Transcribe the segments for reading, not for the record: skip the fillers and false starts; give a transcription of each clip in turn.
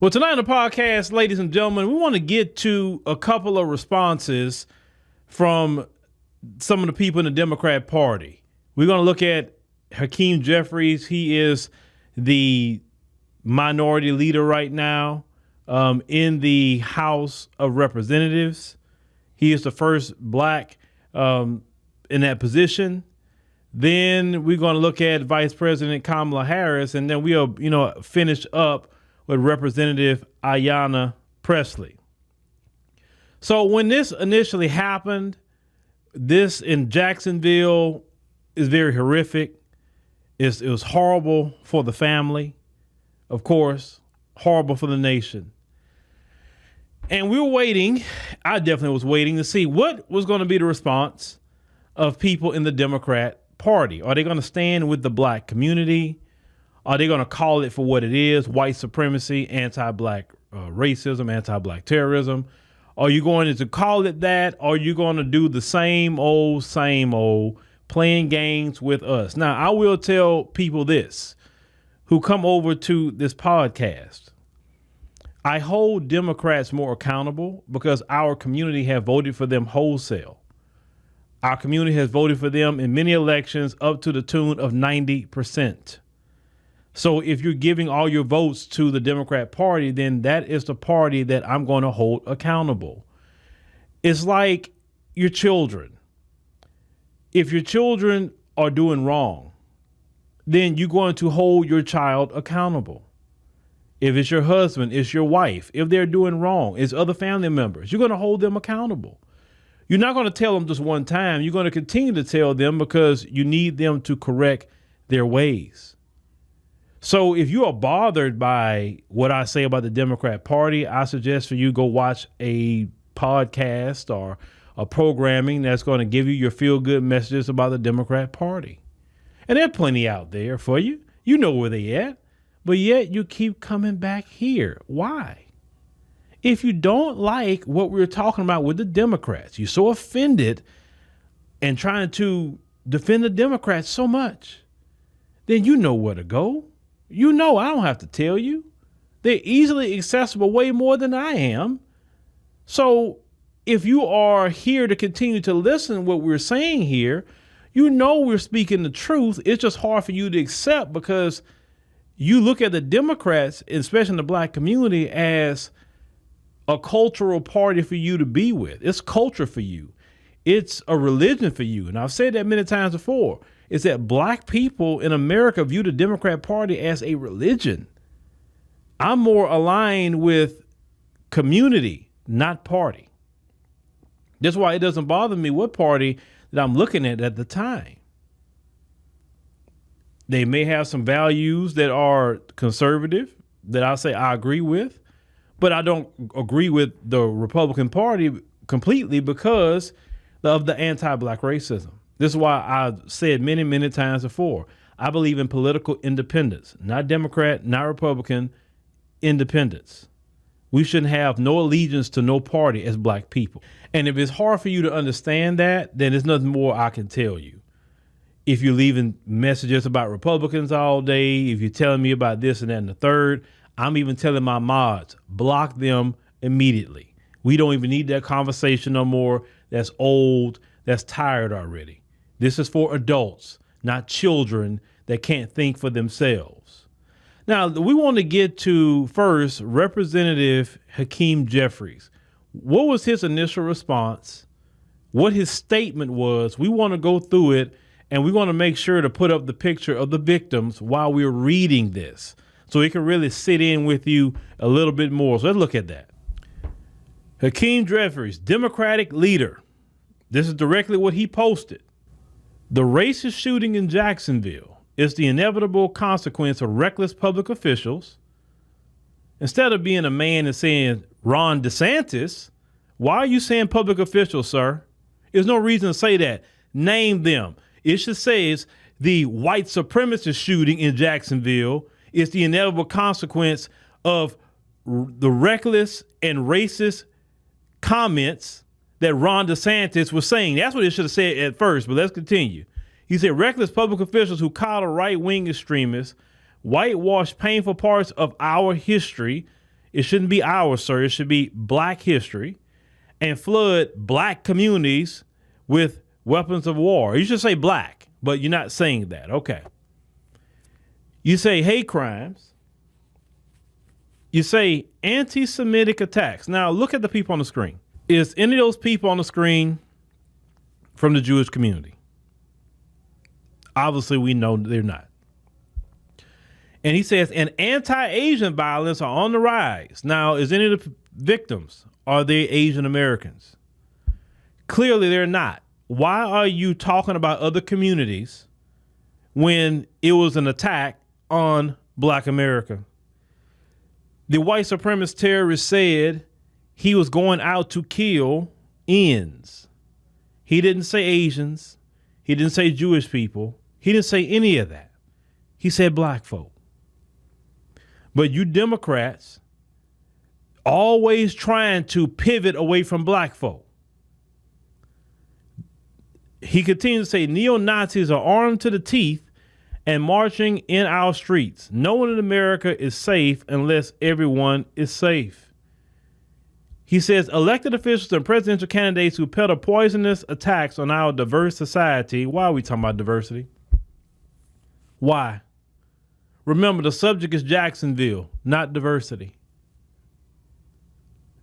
Well, tonight on the podcast, ladies and gentlemen, we want to get to a couple of responses from some of the people in the Democrat Party. We're going to look at Hakeem Jeffries. He is the minority leader right now in the House of Representatives. He is the first black in that position. Then we're going to look at Vice President Kamala Harris, and then we'll, finish up with Representative Ayanna Presley. So when this initially happened, this in Jacksonville is very horrific. It was horrible for the family, of course, horrible for the nation. And we were waiting, I definitely was waiting to see what was going to be the response of people in the Democrat Party. Are they going to stand with the black community? Are they going to call it for what it is, white supremacy, anti-black racism, anti-black terrorism? Are you going to call it that? Or are you going to do the same old, playing games with us? Now, I will tell people this who come over to this podcast. I hold Democrats more accountable because our community have voted for them wholesale. Our community has voted for them in many elections up to the tune of 90%. So if you're giving all your votes to the Democrat Party, then that is the party that I'm going to hold accountable. It's like your children. If your children are doing wrong, then you're going to hold your child accountable. If it's your husband, it's your wife, if they're doing wrong, it's other family members, you're going to hold them accountable. You're not going to tell them just one time. You're going to continue to tell them because you need them to correct their ways. So if you are bothered by what I say about the Democrat Party, I suggest for you go watch a podcast or a programming that's going to give you your feel-good messages about the Democrat Party. And there are plenty out there for you. You know where they at, but yet you keep coming back here. Why? If you don't like what we're talking about with the Democrats, you're so offended and trying to defend the Democrats so much, then you know where to go. You know, I don't have to tell you. They're easily accessible way more than I am. So if you are here to continue to listen to what we're saying here, you know we're speaking the truth. It's just hard for you to accept because you look at the Democrats, especially in the black community, as a cultural party for you to be with. It's culture for you. It's a religion for you. And I've said that many times before. Is that black people in America view the Democrat Party as a religion. I'm more aligned with community, not party. That's why it doesn't bother me what party that I'm looking at the time. They may have some values that are conservative that I say I agree with, but I don't agree with the Republican Party completely because of the anti-black racism. This is why I've said many, many times before, I believe in political independence, not Democrat, not Republican, independence. We shouldn't have no allegiance to no party as black people. And if it's hard for you to understand that, then there's nothing more I can tell you. If you're leaving messages about Republicans all day, if you're telling me about this and that and the third, I'm even telling my mods, block them immediately. We don't even need that conversation no more. That's old. That's tired already. This is for adults, not children that can't think for themselves. Now, we want to get to first Representative Hakeem Jeffries. What was his initial response? What his statement was? We want to go through it, and we want to make sure to put up the picture of the victims while we're reading this so it can really sit in with you a little bit more. So let's look at that. Hakeem Jeffries, Democratic leader. This is directly what he posted. The racist shooting in Jacksonville is the inevitable consequence of reckless public officials. Instead of being a man and saying Ron DeSantis, why are you saying public officials, sir? There's no reason to say that. Name them. It should say it's the white supremacist shooting in Jacksonville is the inevitable consequence of the reckless and racist comments that Ron DeSantis was saying. That's what it should have said at first, but let's continue. He said reckless public officials who coddle right-wing extremists, whitewash painful parts of our history, It shouldn't be ours, sir. It should be black history, and flood black communities with weapons of war. You should say black, but you're not saying that. Okay. You say hate crimes. You say anti-Semitic attacks. Now look at the people on the screen. Is any of those people on the screen from the Jewish community? Obviously, we know they're not. And he says, and anti-Asian violence are on the rise. Now, is any of the victims, are they Asian Americans? Clearly, they're not. Why are you talking about other communities when it was an attack on Black America? The white supremacist terrorist said he was going out to kill ends. He didn't say Asians. He didn't say Jewish people. He didn't say any of that. He said black folk. But you Democrats always trying to pivot away from black folk. He continues to say neo-Nazis are armed to the teeth and marching in our streets. No one in America is safe unless everyone is safe. He says elected officials and presidential candidates who peddle poisonous attacks on our diverse society. Why are we talking about diversity? Why? Remember, the subject is Jacksonville, not diversity.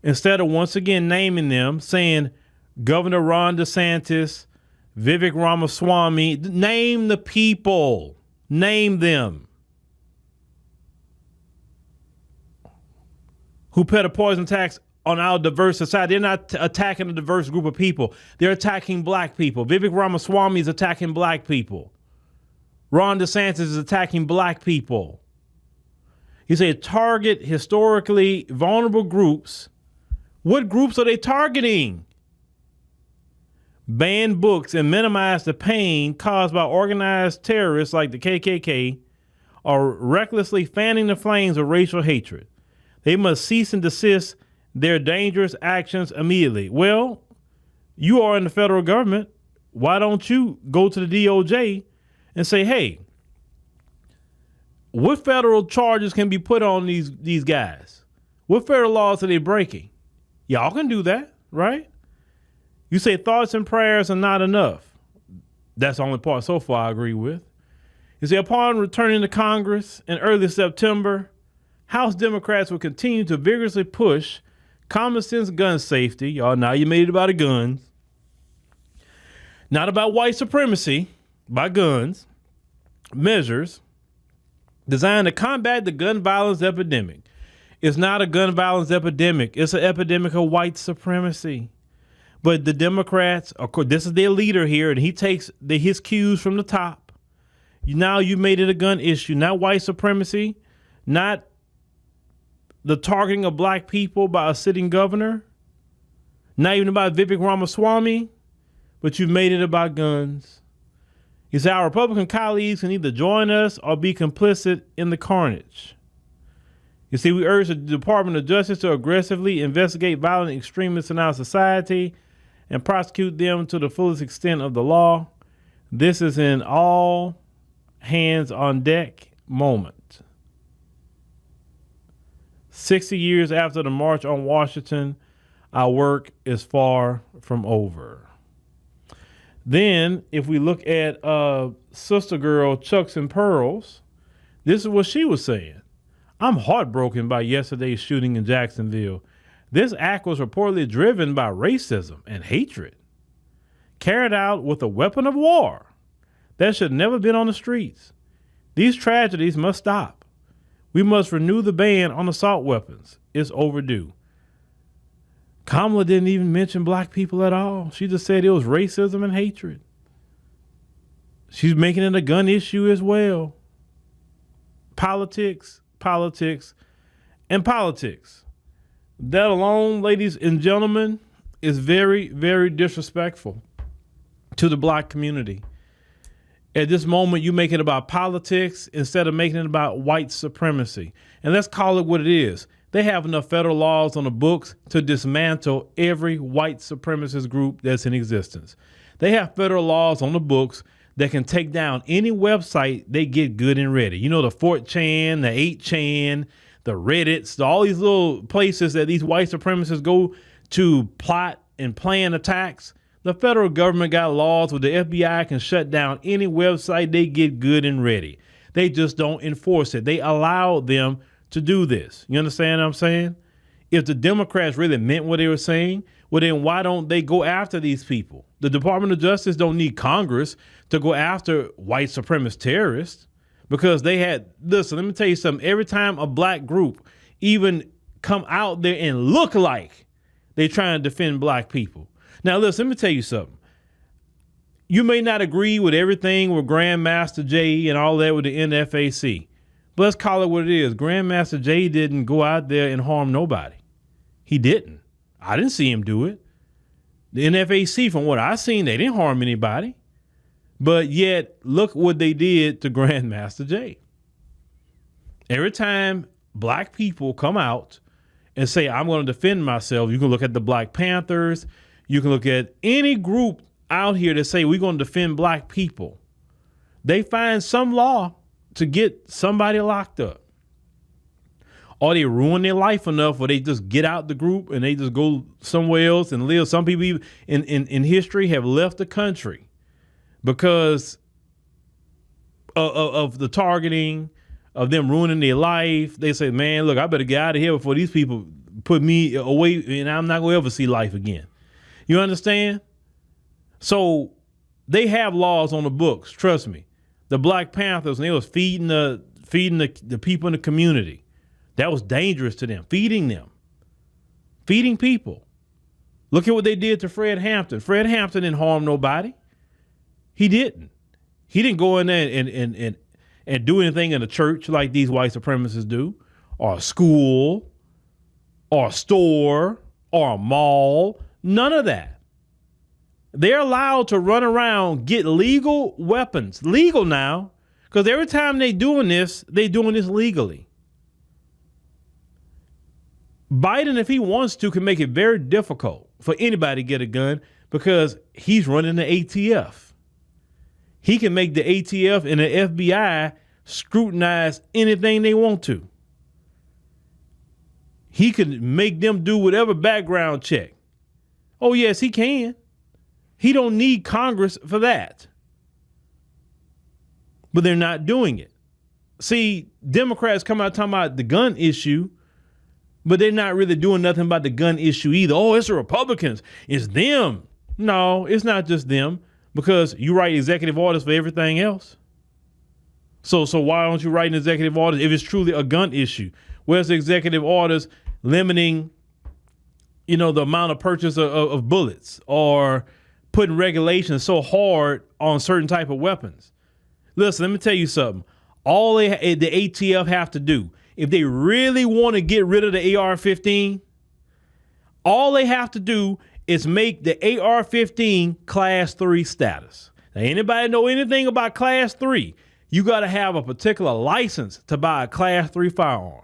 Instead of once again naming them, saying Governor Ron DeSantis, Vivek Ramaswamy, name the people, name them who peddle poison attacks on our diverse society. They're not attacking a diverse group of people. They're attacking black people. Vivek Ramaswamy is attacking black people. Ron DeSantis is attacking black people. He said target historically vulnerable groups. What groups are they targeting? Ban books and minimize the pain caused by organized terrorists like the KKK are recklessly fanning the flames of racial hatred. They must cease and desist their dangerous actions immediately. Well, you are in the federal government. Why don't you go to the DOJ and say, hey, what federal charges can be put on these guys? What federal laws are they breaking? Y'all can do that, right? You say thoughts and prayers are not enough. That's the only part so far I agree with. You say upon returning to Congress in early September, House Democrats will continue to vigorously push common sense gun safety. Y'all, now you made it about the guns. Not about white supremacy, by guns, measures designed to combat the gun violence epidemic. It's not a gun violence epidemic. It's an epidemic of white supremacy. But the Democrats, of course, this is their leader here, and he takes his cues from the top. Now you made it a gun issue, not white supremacy, not the targeting of black people by a sitting governor, not even about Vivek Ramaswamy, but you've made it about guns. He said our Republican colleagues can either join us or be complicit in the carnage. You see, we urge the Department of Justice to aggressively investigate violent extremists in our society and prosecute them to the fullest extent of the law. This is an all hands on deck moment. 60 years after the March on Washington, our work is far from over. Then, if we look at sister girl Chucks and Pearls, this is what she was saying. I'm heartbroken by yesterday's shooting in Jacksonville. This act was reportedly driven by racism and hatred, carried out with a weapon of war that should never have been on the streets. These tragedies must stop. We must renew the ban on assault weapons. It's overdue. Kamala didn't even mention black people at all. She just said it was racism and hatred. She's making it a gun issue as well. Politics, and politics. That alone, ladies and gentlemen, is very, very disrespectful to the black community. At this moment, you make it about politics instead of making it about white supremacy. And let's call it what it is. They have enough federal laws on the books to dismantle every white supremacist group that's in existence. They have federal laws on the books that can take down any website they get good and ready. You know, the 4chan, the 8chan, the Reddits, all these little places that these white supremacists go to plot and plan attacks. The federal government got laws where the FBI can shut down any website they get good and ready. They just don't enforce it. They allow them to do this. You understand what I'm saying? If the Democrats really meant what they were saying, well, then why don't they go after these people? The Department of Justice don't need Congress to go after white supremacist terrorists because they had, listen, let me tell you something. Every time a black group even come out there and look like they trying to defend black people. Now, listen, let me tell you something. You may not agree with everything with Grandmaster Jay and all that with the NFAC, but let's call it what it is. Grandmaster Jay didn't go out there and harm nobody. He didn't. I didn't see him do it. The NFAC, from what I seen, they didn't harm anybody. But yet, look what they did to Grandmaster Jay. Every time black people come out and say, I'm going to defend myself, you can look at the Black Panthers. You can look at any group out here that say we're going to defend black people. They find some law to get somebody locked up. Or they ruin their life enough where they just get out the group and they just go somewhere else and live. Some people in history have left the country because of the targeting, of them ruining their life. They say, man, look, I better get out of here before these people put me away and I'm not going to ever see life again. You understand? So they have laws on the books. Trust me. The Black Panthers, and they was feeding the people in the community. That was dangerous to them. Feeding people. Look at what they did to Fred Hampton. Fred Hampton didn't harm nobody. He didn't. He didn't go in there and do anything in a church like these white supremacists do, or a school, or a store, or a mall. None of that. They're allowed to run around, get legal weapons. Legal now, because every time they're doing this legally. Biden, if he wants to, can make it very difficult for anybody to get a gun because he's running the ATF. He can make the ATF and the FBI scrutinize anything they want to. He can make them do whatever background check. Oh, yes, he can. He don't need Congress for that. But they're not doing it. See, Democrats come out talking about the gun issue, but they're not really doing nothing about the gun issue either. Oh, it's the Republicans. It's them. No, it's not just them, because you write executive orders for everything else. So why don't you write an executive order if it's truly a gun issue? Where's the executive orders limiting, the amount of purchase of bullets, or putting regulations so hard on certain type of weapons? Listen, let me tell you something. All the ATF have to do, if they really want to get rid of the AR-15, all they have to do is make the AR-15 Class 3 status. Now, anybody know anything about Class 3? You got to have a particular license to buy a Class 3 firearm.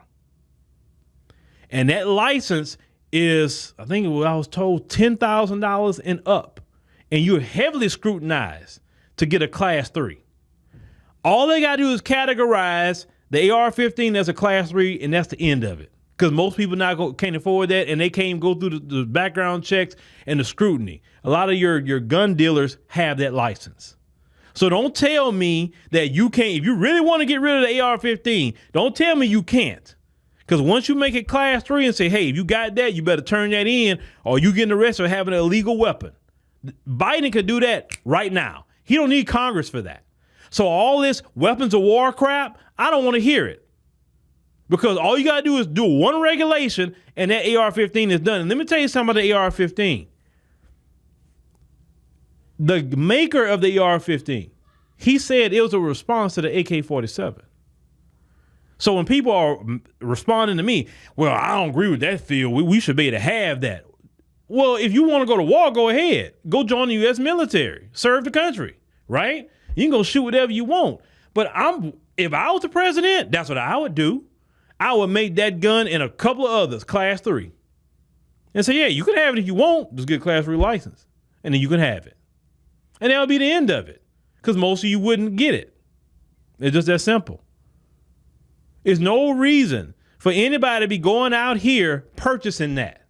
And that license is, I think I was told, $10,000 and up. And you're heavily scrutinized to get a Class 3. All they got to do is categorize the AR-15 as a Class 3, and that's the end of it. Because most people can't afford that, and they can't go through the background checks and the scrutiny. A lot of your gun dealers have that license. So don't tell me that you can't. If you really want to get rid of the AR-15, don't tell me you can't. Because once you make it Class 3 and say, hey, if you got that, you better turn that in, or you getting arrested for having an illegal weapon. Biden could do that right now. He don't need Congress for that. So all this weapons of war crap, I don't want to hear it. Because all you got to do is do one regulation and that AR-15 is done. And let me tell you something about the AR-15. The maker of the AR-15, he said it was a response to the AK-47. So when people are responding to me, well, I don't agree with that, Phil. We should be able to have that. Well, if you want to go to war, go ahead. Go join the U.S. military. Serve the country, right? You can go shoot whatever you want. But if I was the president, that's what I would do. I would make that gun and a couple of others Class 3. And say, yeah, you can have it if you want. Just get a Class 3 license. And then you can have it. And that'll be the end of it. Because most of you wouldn't get it. It's just that simple. There's no reason for anybody to be going out here purchasing that.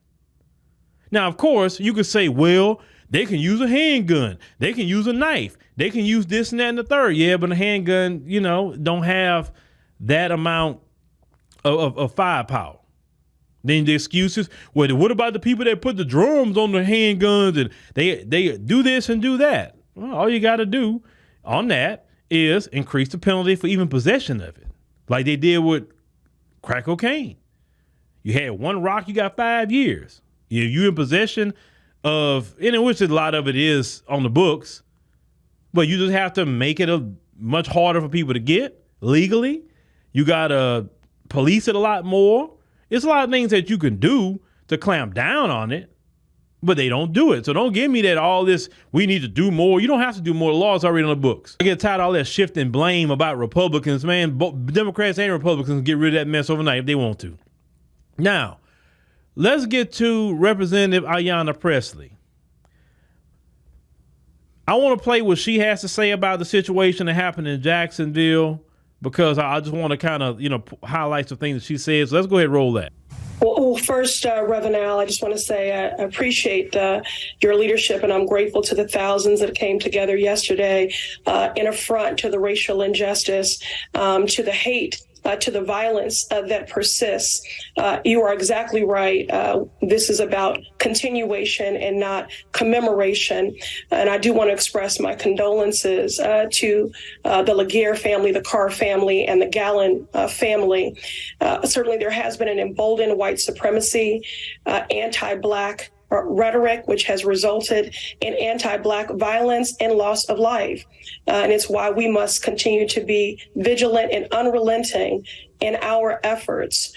Now, of course, you could say, well, they can use a handgun. They can use a knife. They can use this and that and the third. Yeah, but a handgun, don't have that amount of firepower. Then the excuses, well, what about the people that put the drums on the handguns and they do this and do that? Well, all you got to do on that is increase the penalty for even possession of it, like they did with crack cocaine. You had one rock, you got 5 years. You in possession of, in which a lot of it is on the books, but you just have to make it much harder for people to get legally. You got to police it a lot more. It's a lot of things that you can do to clamp down on it, but they don't do it. So don't give me that all this, we need to do more. You don't have to do more. The law's already on the books. I get tired of all that shifting blame about Republicans, man. Democrats and Republicans can get rid of that mess overnight if they want to. Now, let's get to Representative Ayanna Presley. I want to play what she has to say about the situation that happened in Jacksonville, because I just want to kind of, highlight some things that she says. So let's go ahead and roll that. Well, first, Reverend Al, I just want to say I appreciate your leadership, and I'm grateful to the thousands that came together yesterday in a front to the racial injustice, to the hate, to the violence that persists. You are exactly right. This is about continuation and not commemoration. And I do want to express my condolences to the Laguerre family, the Carr family, and the Gallen family. Certainly there has been an emboldened white supremacy, anti-Black rhetoric, which has resulted in anti-Black violence and loss of life. And it's why we must continue to be vigilant and unrelenting in our efforts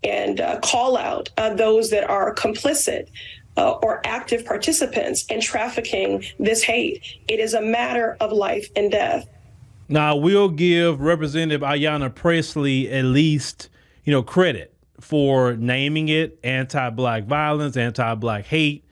and call out those that are complicit or active participants in trafficking this hate. It is a matter of life and death. Now, we'll give Representative Ayanna Presley at least, credit for naming it anti-Black violence, anti-Black hate.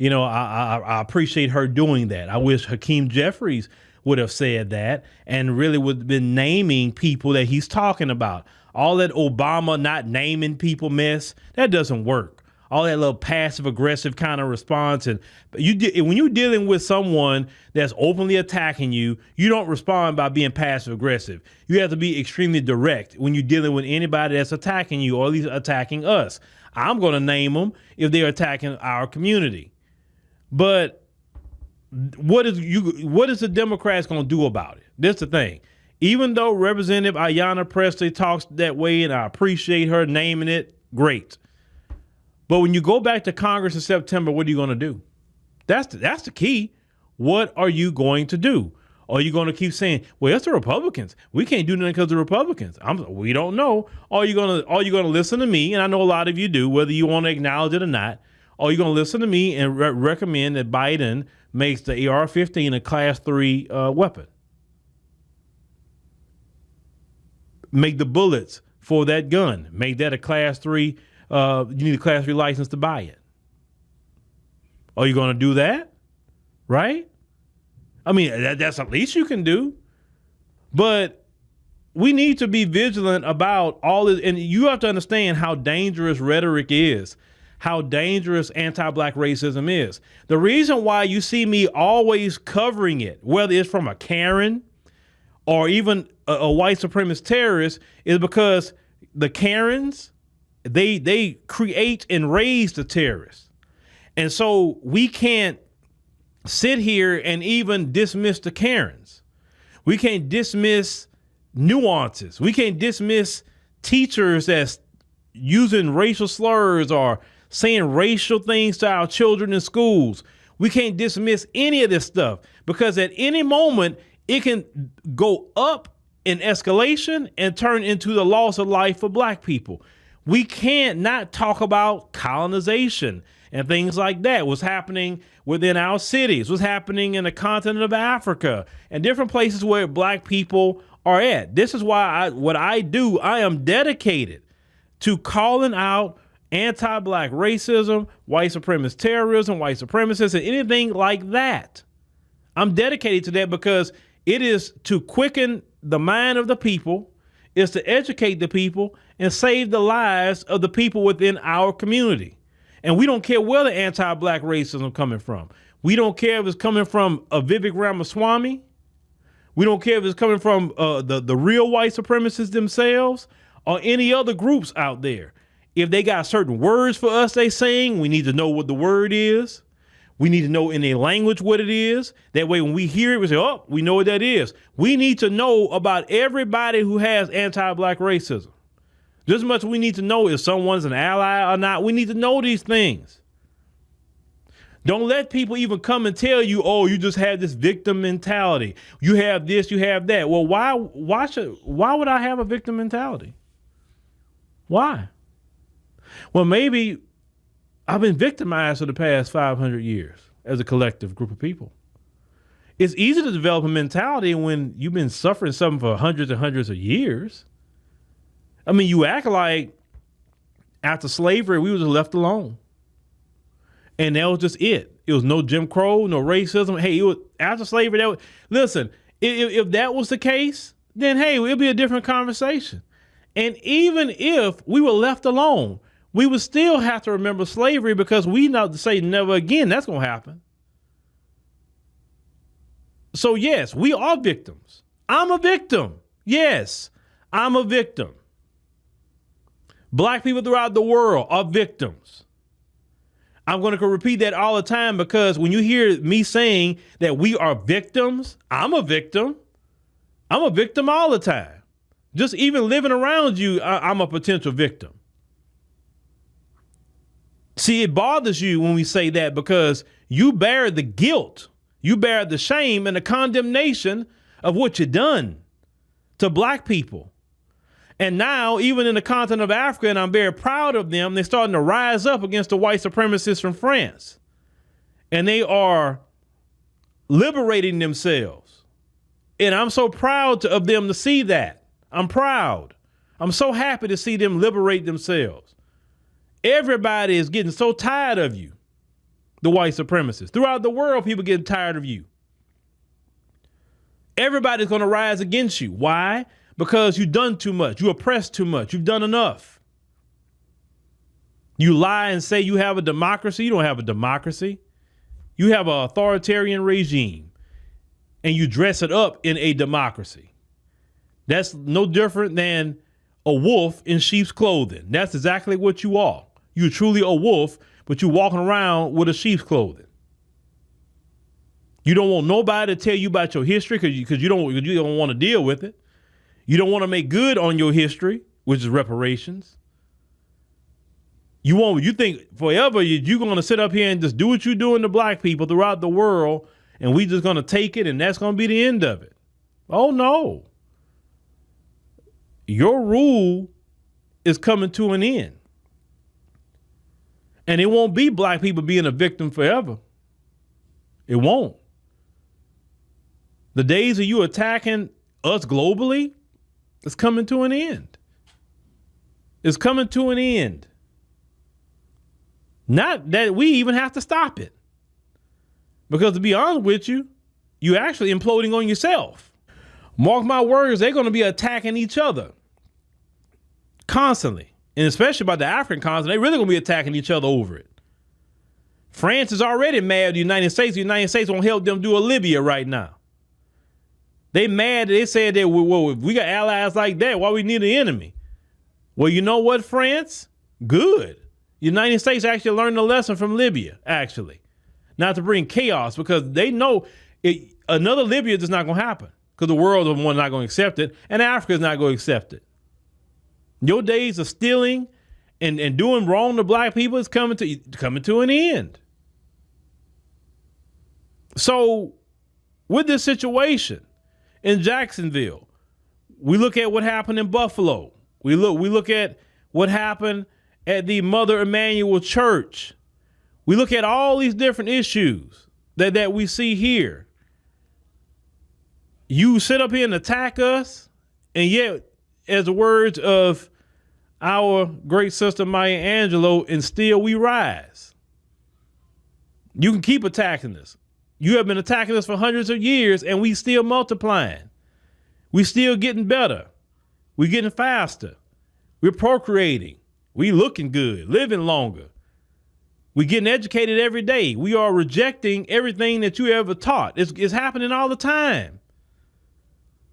I appreciate her doing that. I wish Hakeem Jeffries would have said that and really would have been naming people that he's talking about. All that Obama not naming people mess, that doesn't work. All that little passive aggressive kind of response. And when you're dealing with someone that's openly attacking you, you don't respond by being passive aggressive. You have to be extremely direct when you're dealing with anybody that's attacking you, or at least attacking us. I'm going to name them if they're attacking our community. But what is the Democrats going to do about it? That's the thing. Even though Representative Ayanna Presley talks that way, and I appreciate her naming it, great. But when you go back to Congress in September, what are you going to do? That's the key. What are you going to do? Are you going to keep saying, well, it's the Republicans, we can't do nothing because of the Republicans? We don't know. Are you going to listen to me? And I know a lot of you do, whether you want to acknowledge it or not. Are you going to listen to me and recommend that Biden makes the AR-15 a Class 3 weapon? Make the bullets for that gun, make that a Class 3. You need a Class 3 license to buy it. Are you going to do that? Right? I mean, that's the least you can do. But we need to be vigilant about all this. And you have to understand how dangerous rhetoric is, how dangerous anti-Black racism is. The reason why you see me always covering it, whether it's from a Karen or even a white supremacist terrorist, is because the Karens, they create and raise the terrorists. And so we can't sit here and even dismiss the Karens. We can't dismiss nuances. We can't dismiss teachers that's using racial slurs or saying racial things to our children in schools. We can't dismiss any of this stuff, because at any moment it can go up in escalation and turn into the loss of life for Black people. We can't not talk about colonization and things like that. What's happening within our cities, what's happening in the continent of Africa and different places where Black people are at. This is why I am dedicated to calling out anti-Black racism, white supremacist terrorism, white supremacists, and anything like that. I'm dedicated to that because it is to quicken the mind of the people, is to educate the people, and save the lives of the people within our community. And we don't care where the anti-black racism coming from. We don't care if it's coming from a Vivek Ramaswamy. We don't care if it's coming from the real white supremacists themselves or any other groups out there. If they got certain words for us they saying, we need to know what the word is. We need to know in their language what it is. That way when we hear it, we say, oh, we know what that is. We need to know about everybody who has anti-black racism. Just as much as we need to know if someone's an ally or not. We need to know these things. Don't let people even come and tell you, oh, you just have this victim mentality. You have this, you have that. Well, why would I have a victim mentality? Why? Well, maybe I've been victimized for the past 500 years as a collective group of people. It's easy to develop a mentality when you've been suffering something for hundreds and hundreds of years. I mean, you act like after slavery, we was left alone. And that was just it. It was no Jim Crow, no racism. Hey, it was after slavery. Listen, if that was the case, then hey, it'd be a different conversation. And even if we were left alone, we would still have to remember slavery because we not to say never again. That's going to happen. So yes, we are victims. I'm a victim. Yes, I'm a victim. Black people throughout the world are victims. I'm going to repeat that all the time because when you hear me saying that we are victims, I'm a victim. I'm a victim all the time. Just even living around you, I'm a potential victim. See, it bothers you when we say that because you bear the guilt, you bear the shame and the condemnation of what you've done to black people. And now, even in the continent of Africa, and I'm very proud of them, they're starting to rise up against the white supremacists from France. And they are liberating themselves. And I'm so proud of them to see that. I'm proud. I'm so happy to see them liberate themselves. Everybody is getting so tired of you, the white supremacists. Throughout the world, people getting tired of you. Everybody's going to rise against you. Why? Because you've done too much. You oppressed too much. You've done enough. You lie and say you have a democracy. You don't have a democracy. You have an authoritarian regime and you dress it up in a democracy. That's no different than a wolf in sheep's clothing. That's exactly what you are. You're truly a wolf, but you're walking around with a sheep's clothing. You don't want nobody to tell you about your history because you don't want to deal with it. You don't want to make good on your history, which is reparations. You think forever you're going to sit up here and just do what you're doing to black people throughout the world, and we just going to take it, and that's going to be the end of it. Oh, no. Your rule is coming to an end. And it won't be black people being a victim forever. It won't. The days of you attacking us globally, it's coming to an end. It's coming to an end. Not that we even have to stop it. Because to be honest with you, you're actually imploding on yourself. Mark my words, they're going to be attacking each other constantly. And especially about the African continent, they're really going to be attacking each other over it. France is already mad at the United States. The United States won't help them do a Libya right now. They mad. They said that, well, if we got allies like that, why we need an enemy? Well, you know what, France? Good. United States actually learned a lesson from Libya, actually. Not to bring chaos, because they know another Libya is not going to happen, because the world is not going to accept it, and Africa is not going to accept it. Your days of stealing and doing wrong to black people is coming to an end. So with this situation in Jacksonville, we look at what happened in Buffalo. We look at what happened at the Mother Emanuel Church. We look at all these different issues that we see here. You sit up here and attack us, and yet, as the words of our great sister Maya Angelou, and still we rise. You can keep attacking us. You have been attacking us for hundreds of years, and we still multiplying. We still getting better. We getting faster. We're procreating. We looking good, living longer. We getting educated every day. We are rejecting everything that you ever taught. It's happening all the time.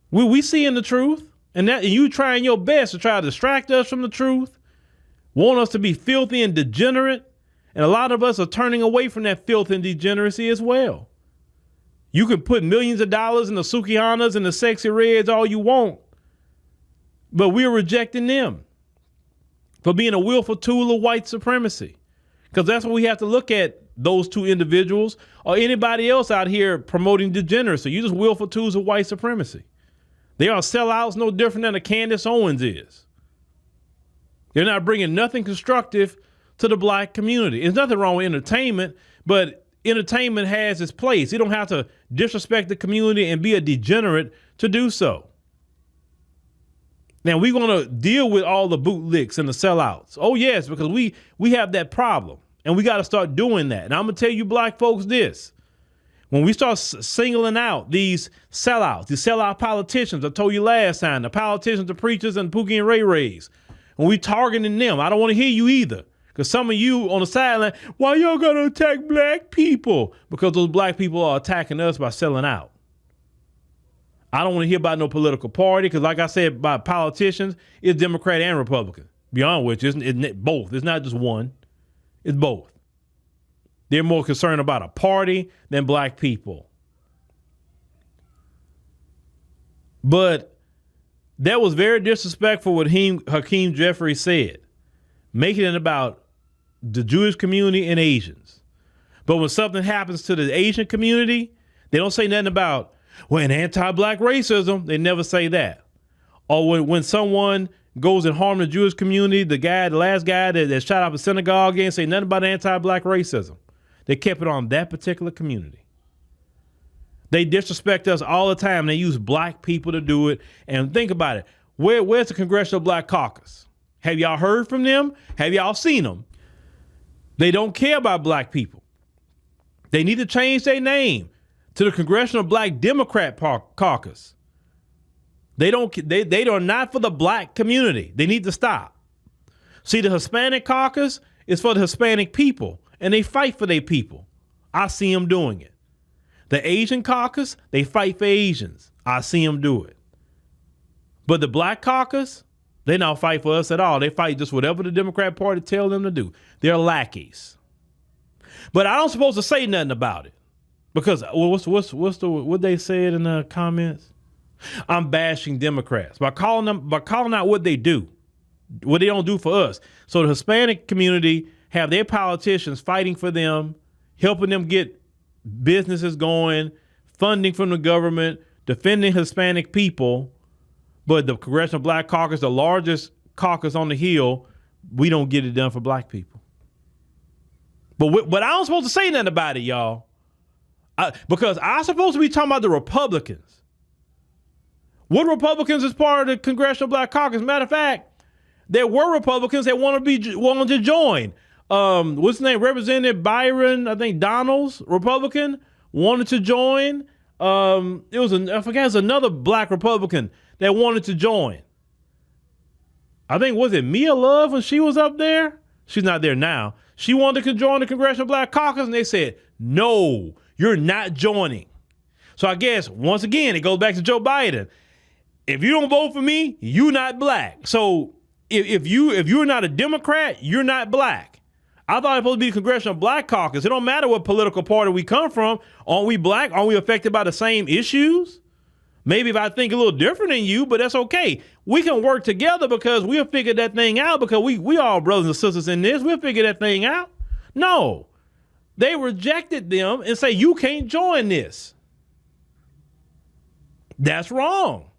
We seeing the truth, and you trying your best to try to distract us from the truth, want us to be filthy and degenerate, and a lot of us are turning away from that filth and degeneracy as well. You can put millions of dollars in the Sukihanas and the Sexy Reds all you want, but we're rejecting them for being a willful tool of white supremacy. Because that's what we have to look at, those two individuals or anybody else out here promoting degeneracy. You just willful tools of white supremacy. They are sellouts no different than a Candace Owens is. They're not bringing nothing constructive to the black community. There's nothing wrong with entertainment, but entertainment has its place. You don't have to disrespect the community and be a degenerate to do so. Now, we're going to deal with all the bootlicks and the sellouts. Oh, yes, because we have that problem, and we got to start doing that. And I'm going to tell you black folks this. When we start singling out these sellouts, these sellout politicians, I told you last time, the politicians, the preachers, and Pookie and Ray Rays, when we targeting them, I don't want to hear you either. Because some of you on the sideline, why y'all got to attack black people? Because those black people are attacking us by selling out. I don't want to hear about no political party because, like I said, by politicians, it's Democrat and Republican. Beyond which, it's both. It's not just one. It's both. They're more concerned about a party than black people. But that was very disrespectful what Hakeem Jeffries said, making it about the Jewish community and Asians. But when something happens to the Asian community, they don't say nothing about, well, in anti-black racism, they never say that. Or when someone goes and harm the Jewish community, the last guy that shot up a synagogue ain't say nothing about anti-black racism. They kept it on that particular community. They disrespect us all the time. They use black people to do it. And think about it. Where's the Congressional Black Caucus? Have y'all heard from them? Have y'all seen them? They don't care about black people. They need to change their name to the Congressional Black Democrat Caucus. They are not for the black community. They need to stop. See, the Hispanic caucus is for the Hispanic people, and they fight for their people. I see them doing it. The Asian caucus, they fight for Asians. I see them do it. But the black caucus, they don't fight for us at all. They fight just whatever the Democrat Party tell them to do. They're lackeys. But I don't supposed to say nothing about it. Because what they said in the comments? I'm bashing Democrats by calling out what they do, what they don't do for us. So the Hispanic community have their politicians fighting for them, helping them get businesses going, funding from the government, defending Hispanic people. But the Congressional Black Caucus, the largest caucus on the Hill, we don't get it done for black people. But I don't supposed to say nothing about it, y'all. Because I'm supposed to be talking about the Republicans. What Republicans is part of the Congressional Black Caucus? Matter of fact, there were Republicans that wanted to join. What's his name? Representative Byron, I think Donalds, Republican, wanted to join. I forget, it was another black Republican that wanted to join. I think, was it Mia Love when she was up there? She's not there now. She wanted to join the Congressional Black Caucus, and they said, no, you're not joining. So I guess, once again, it goes back to Joe Biden. If you don't vote for me, you're not black. So if you're not a Democrat, you're not black. I thought it was supposed to be the Congressional Black Caucus. It don't matter what political party we come from. Aren't we black? Aren't we affected by the same issues? Maybe if I think a little different than you, but that's okay. We can work together because we'll figure that thing out because we all brothers and sisters in this. We'll figure that thing out. No, they rejected them and say, you can't join this. That's wrong.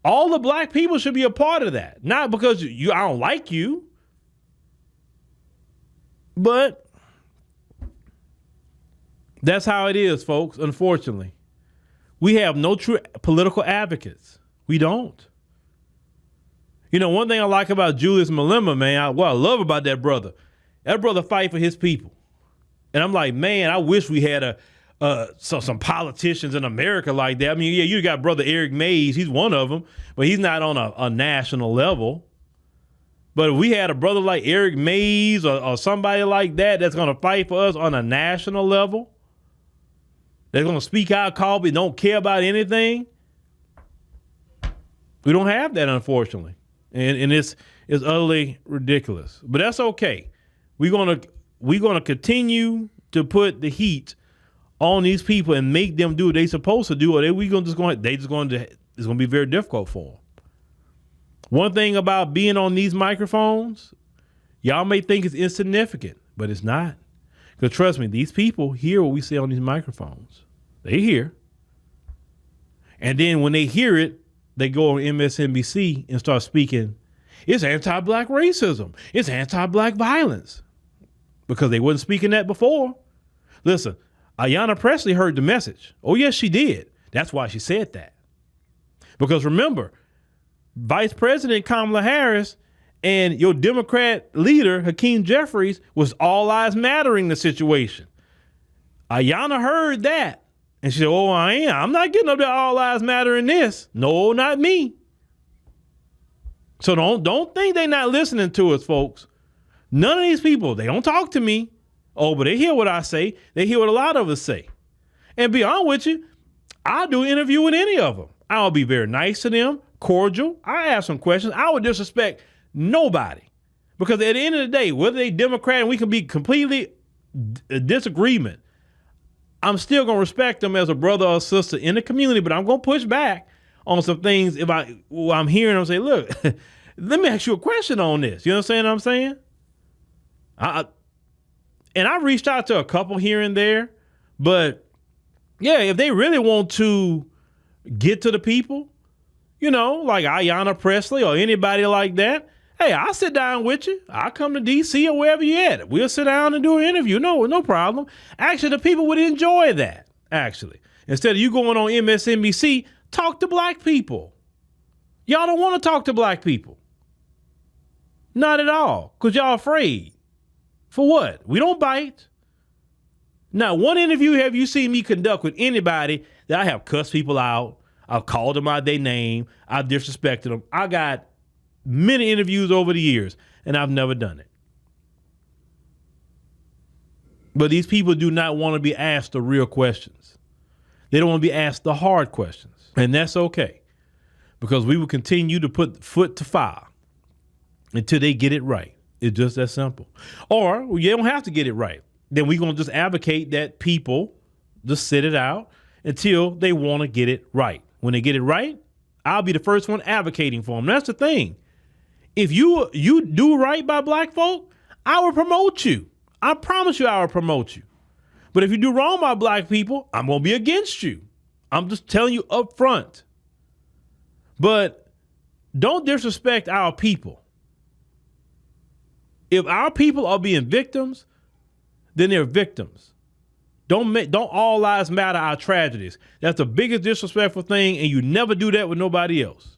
All the black people should be a part of that. Not because I don't like you, but that's how it is, folks, unfortunately. We have no true political advocates. We don't. You know, one thing I like about Julius Malema, man, what I love about that brother fight for his people. And I'm like, man, I wish we had some politicians in America like that. I mean, yeah, you got brother Eric Mays. He's one of them, but he's not on a national level. But if we had a brother like Eric Mays or somebody like that that's going to fight for us on a national level, they're going to speak out, call me, don't care about anything. We don't have that, unfortunately. And it's utterly ridiculous. But that's okay. We're gonna continue to put the heat on these people and make them do what they're supposed to do, or it's going to be very difficult for them. One thing about being on these microphones, y'all may think it's insignificant, but it's not. Because trust me, these people hear what we say on these microphones. They hear. And then when they hear it, they go on MSNBC and start speaking, it's anti-black racism. It's anti-black violence. Because they wasn't speaking that before. Listen, Ayanna Presley heard the message. Oh, yes, she did. That's why she said that. Because remember, Vice President Kamala Harris and your Democrat leader, Hakeem Jeffries, was all lives mattering the situation. Ayanna heard that. And she said, oh, I'm not getting up there all lives matter in this. No, not me. So don't think they're not listening to us, folks. None of these people, they don't talk to me. Oh, but they hear what I say. They hear what a lot of us say. And be honest with you, I'll do an interview with any of them. I'll be very nice to them, cordial. I ask some questions. I would disrespect nobody. Because at the end of the day, whether they Democrat and we can be completely disagreement, I'm still going to respect them as a brother or sister in the community, but I'm going to push back on some things if I'm hearing them say, look, let me ask you a question on this. You understand what I'm saying? And I reached out to a couple here and there, but yeah, if they really want to get to the people, like Ayanna Presley or anybody like that, hey, I'll sit down with you. I'll come to DC or wherever you're at. We'll sit down and do an interview. No problem. Actually, the people would enjoy that, actually. Instead of you going on MSNBC, talk to black people. Y'all don't want to talk to black people. Not at all, because y'all afraid. For what? We don't bite. Now, one interview have you seen me conduct with anybody that I have cussed people out, I've called them out their name, I've disrespected them. I got many interviews over the years, and I've never done it. But these people do not want to be asked the real questions. They don't want to be asked the hard questions. And that's okay, because we will continue to put foot to fire until they get it right. It's just that simple. Or you don't have to get it right. Then we're going to just advocate that people just sit it out until they want to get it right. When they get it right, I'll be the first one advocating for them. That's the thing. If you do right by black folk, I will promote you. I promise you I will promote you. But if you do wrong by black people, I'm going to be against you. I'm just telling you up front. But don't disrespect our people. If our people are being victims, then they're victims. Don't all lives matter our tragedies. That's the biggest disrespectful thing, and you never do that with nobody else.